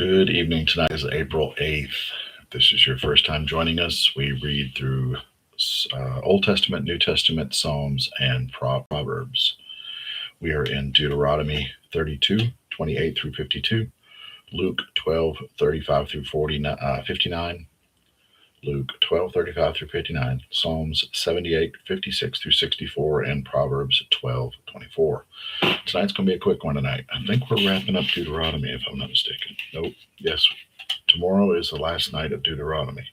Good evening. Tonight is April 8th. If this is your first time joining us, we read through Old Testament, New Testament, Psalms, and Proverbs. We are in Deuteronomy 32, 28 through 52, Luke 12, 35 through 59, Luke 12, 35 through 59, Psalms 78, 56 through 64, and Proverbs 12, 24. Tonight's going to be a quick one tonight. I think we're wrapping up Deuteronomy, if I'm not mistaken. Nope. Yes, tomorrow is the last night of Deuteronomy.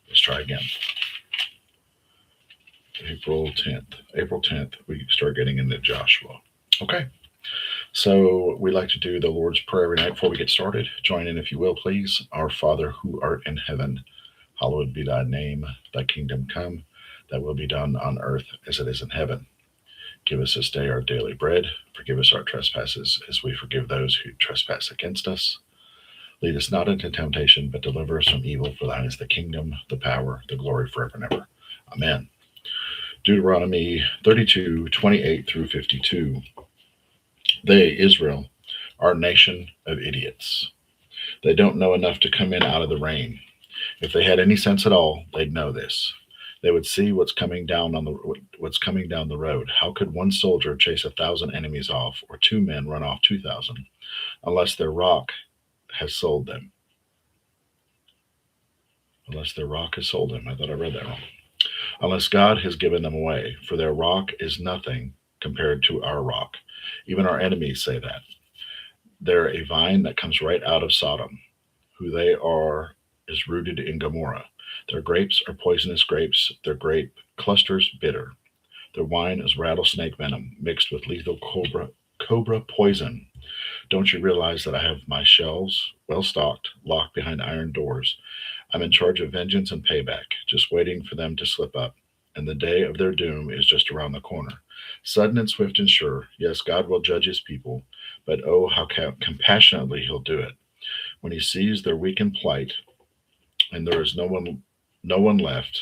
Let's try again. April 10th. April 10th, we start getting into Joshua. Okay. So we like to do the Lord's Prayer every night before we get started. Join in if you will, please. Our Father who art in heaven, hallowed be thy name. Thy kingdom come, thy will be done on earth as it is in heaven. Give us this day our daily bread. Forgive us our trespasses as we forgive those who trespass against us. Lead us not into temptation, but deliver us from evil. For thine is the kingdom, the power, the glory forever and ever. Amen. Deuteronomy 32, 28 through 52. They, Israel, are a nation of idiots. They don't know enough to come in out of the rain. If they had any sense at all, they'd know this. They would see what's coming down the road. How could one soldier chase 1,000 enemies off, or two men run off 2,000, unless their rock has sold them? Unless their rock has sold them. I thought I read that wrong. Unless God has given them away, for their rock is nothing compared to our rock. Even our enemies say that. They're a vine that comes right out of Sodom. Who they are is rooted in Gomorrah. Their grapes are poisonous grapes, their grape clusters bitter. Their wine is rattlesnake venom mixed with lethal cobra poison. Don't you realize that I have my shelves well stocked, locked behind iron doors? I'm in charge of vengeance and payback, just waiting for them to slip up. And the day of their doom is just around the corner. Sudden and swift and sure, yes, God will judge his people, but oh, how compassionately he'll do it. When he sees their weakened plight, and there is no one left,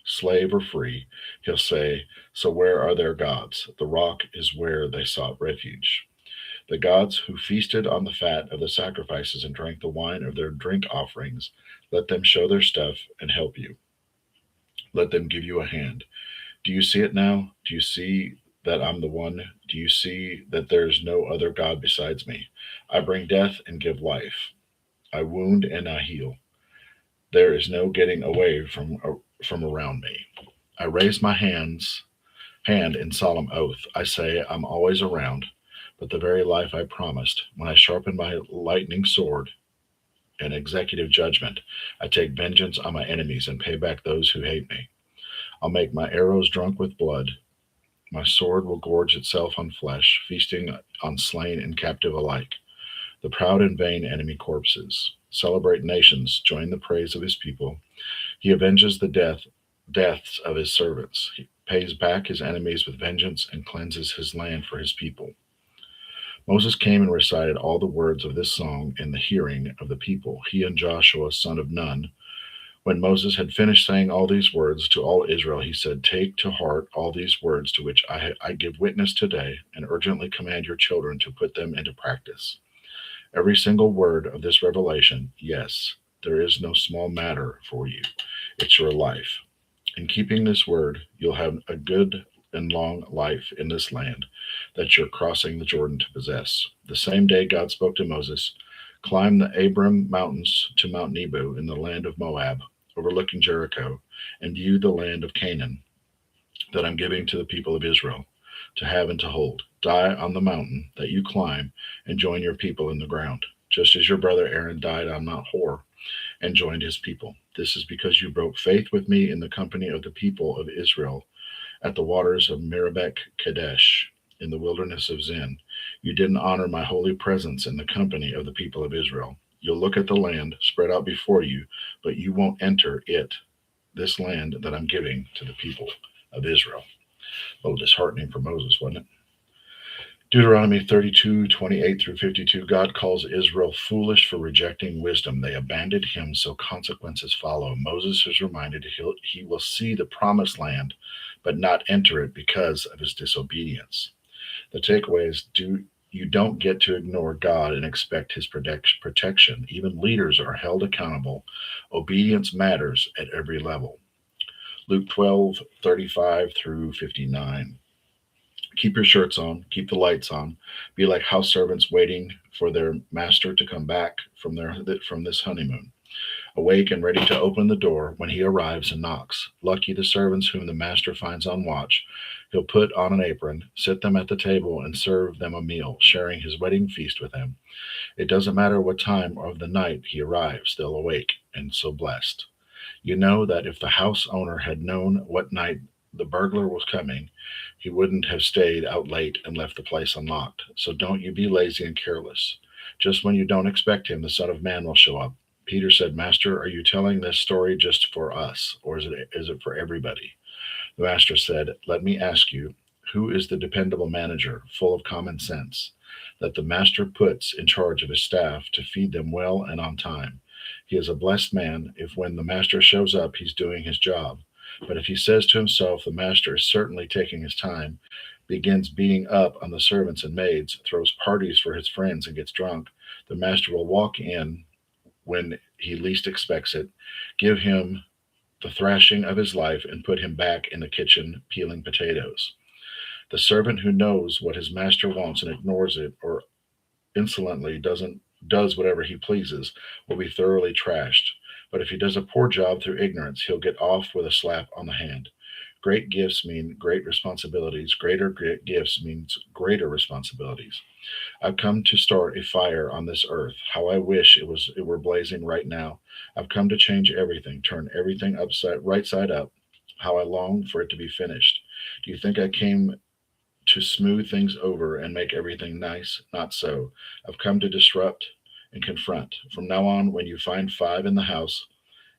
slave or free, he'll say, so where are their gods? The rock is where they sought refuge. The gods who feasted on the fat of the sacrifices and drank the wine of their drink offerings, let them show their stuff and help you. Let them give you a hand. Do you see it now? Do you see that I'm the one? Do you see that there's no other God besides me? I bring death and give life. I wound and I heal. There is no getting away from around me. I raise my hand in solemn oath. I say I'm always around, but the very life I promised, when I sharpen my lightning sword in executive judgment, I take vengeance on my enemies and pay back those who hate me. I'll make my arrows drunk with blood. My sword will gorge itself on flesh, feasting on slain and captive alike. The proud and vain enemy corpses. Celebrate nations, join the praise of his people. He avenges the deaths of his servants. He pays back his enemies with vengeance and cleanses his land for his people. Moses came and recited all the words of this song in the hearing of the people, he and Joshua, son of Nun. When Moses had finished saying all these words to all Israel, he said, take to heart all these words to which I give witness today, and urgently command your children to put them into practice. Every single word of this revelation, yes, there is no small matter for you. It's your life. In keeping this word, you'll have a good and long life in this land that you're crossing the Jordan to possess. The same day God spoke to Moses, climb the Abram mountains to Mount Nebo in the land of Moab, overlooking Jericho, and view the land of Canaan that I'm giving to the people of Israel to have and to hold. Die on the mountain that you climb and join your people in the ground, just as your brother Aaron died on Mount Hor and joined his people. This is because you broke faith with me in the company of the people of Israel at the waters of Meribah Kadesh in the wilderness of Zin. You didn't honor my holy presence in the company of the people of Israel. You'll look at the land spread out before you, but you won't enter it, this land that I'm giving to the people of Israel. A little disheartening for Moses, wasn't it? Deuteronomy 32, 28 through 52, God calls Israel foolish for rejecting wisdom. They abandoned him, so consequences follow. Moses is reminded he will see the promised land, but not enter it because of his disobedience. The takeaway is, do You don't get to ignore God and expect his protection. Even leaders are held accountable. Obedience matters at every level. Luke 12:35 through 59. Keep your shirts on, keep the lights on. Be like house servants waiting for their master to come back from this honeymoon. Awake and ready to open the door when he arrives and knocks. Lucky the servants whom the master finds on watch. He'll put on an apron, sit them at the table, and serve them a meal, sharing his wedding feast with them. It doesn't matter what time of the night he arrives, they'll awake and so blessed. You know that if the house owner had known what night the burglar was coming, he wouldn't have stayed out late and left the place unlocked. So don't you be lazy and careless. Just when you don't expect him, the Son of Man will show up. Peter said, Master, are you telling this story just for us, or is it for everybody? The master said, Let me ask you, who is the dependable manager, full of common sense, that the master puts in charge of his staff to feed them well and on time? He is a blessed man if when the master shows up, he's doing his job. But if he says to himself, The master is certainly taking his time, begins beating up on the servants and maids, throws parties for his friends, and gets drunk, the master will walk in when he least expects it, give him the thrashing of his life, and put him back in the kitchen peeling potatoes. The servant who knows what his master wants and ignores it, or insolently does whatever he pleases, will be thoroughly trashed. But if he does a poor job through ignorance, he'll get off with a slap on the hand. Great gifts mean great responsibilities. Greater gifts means greater responsibilities. I've come to start a fire on this earth. How I wish it were blazing right now. I've come to change everything, turn everything upside right side up. How I long for it to be finished. Do you think I came to smooth things over and make everything nice? Not so. I've come to disrupt and confront. From now on, when you find five in the house,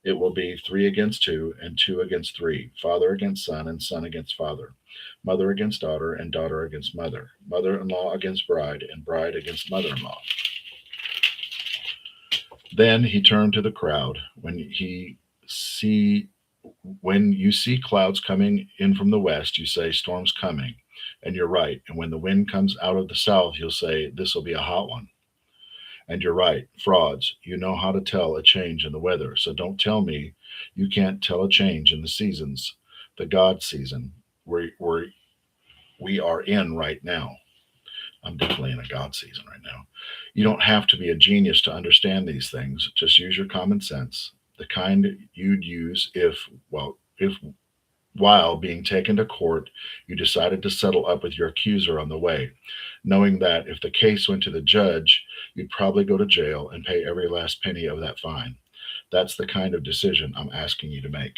it will be three against two and two against three, father against son and son against father, mother against daughter and daughter against mother, mother in law against bride and bride against mother in law. Then he turned to the crowd. See when you see clouds coming in from the west, you say storm's coming, and you're right. And when the wind comes out of the south, you'll say this will be a hot one. And you're right, frauds. You know how to tell a change in the weather, so don't tell me you can't tell a change in the seasons, the God season we are in right now. I'm definitely in a God season right now. You don't have to be a genius to understand these things. Just use your common sense, the kind you'd use if while being taken to court, you decided to settle up with your accuser on the way, knowing that if the case went to the judge, you'd probably go to jail and pay every last penny of that fine. That's the kind of decision I'm asking you to make.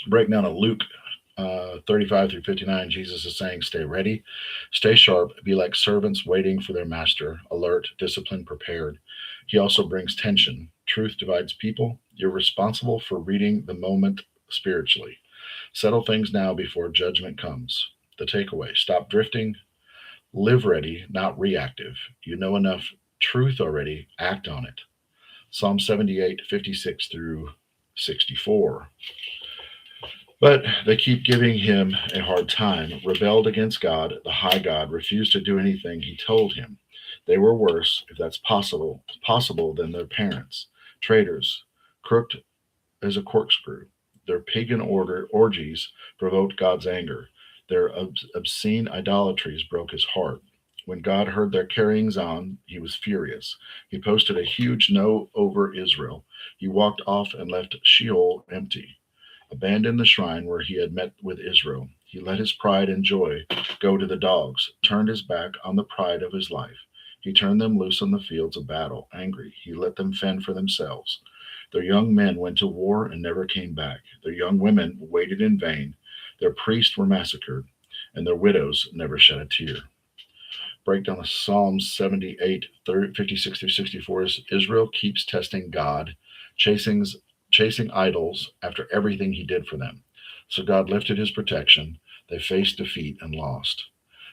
Breakdown of Luke 35 through 59, Jesus is saying, Stay ready, stay sharp, be like servants waiting for their master, alert, disciplined, prepared. He also brings tension. Truth divides people. You're responsible for reading the moment spiritually. Settle things now before judgment comes. The takeaway: stop drifting, live ready, not reactive. You know enough truth already, act on it. Psalm 78:56 through 64. But they keep giving him a hard time, rebelled against God, the high God, refused to do anything he told him. They were worse, if that's possible than their parents, traitors, crooked as a corkscrew. Their pagan orgies provoked God's anger. Their obscene idolatries broke his heart. When God heard their carryings on, he was furious. He posted a huge no over Israel. He walked off and left Sheol empty, abandoned the shrine where he had met with Israel. He let his pride and joy go to the dogs, turned his back on the pride of his life. He turned them loose on the fields of battle, angry. He let them fend for themselves. Their young men went to war and never came back. Their young women waited in vain. Their priests were massacred, and their widows never shed a tear. Breakdown of Psalms 78, 56 through 64 is Israel keeps testing God, chasing, chasing idols after everything he did for them. So God lifted his protection. They faced defeat and lost.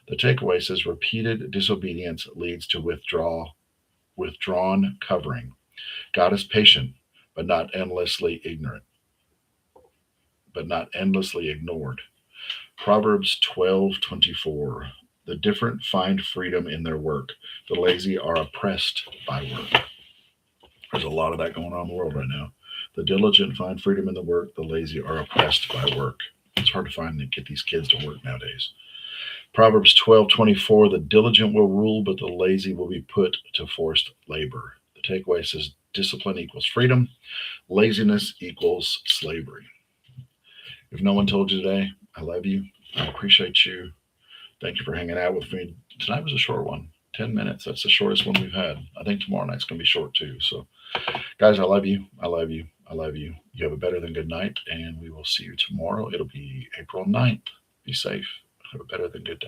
The takeaway says repeated disobedience leads to withdrawn covering. God is patient, but not endlessly ignorant, but not endlessly ignored. Proverbs 12:24. The different find freedom in their work. The lazy are oppressed by work. There's a lot of that going on in the world right now. The diligent find freedom in the work. The lazy are oppressed by work. It's hard to find and get these kids to work nowadays. Proverbs 12:24. The diligent will rule, but the lazy will be put to forced labor. The takeaway says discipline equals freedom. Laziness equals slavery. If no one told you today, I love you. I appreciate you. Thank you for hanging out with me. Tonight was a short one. 10 minutes. That's the shortest one we've had. I think tomorrow night's going to be short too. So, guys, I love you. I love you. I love you. You have a better than good night, and we will see you tomorrow. It'll be April 9th. Be safe. Have a better than good day.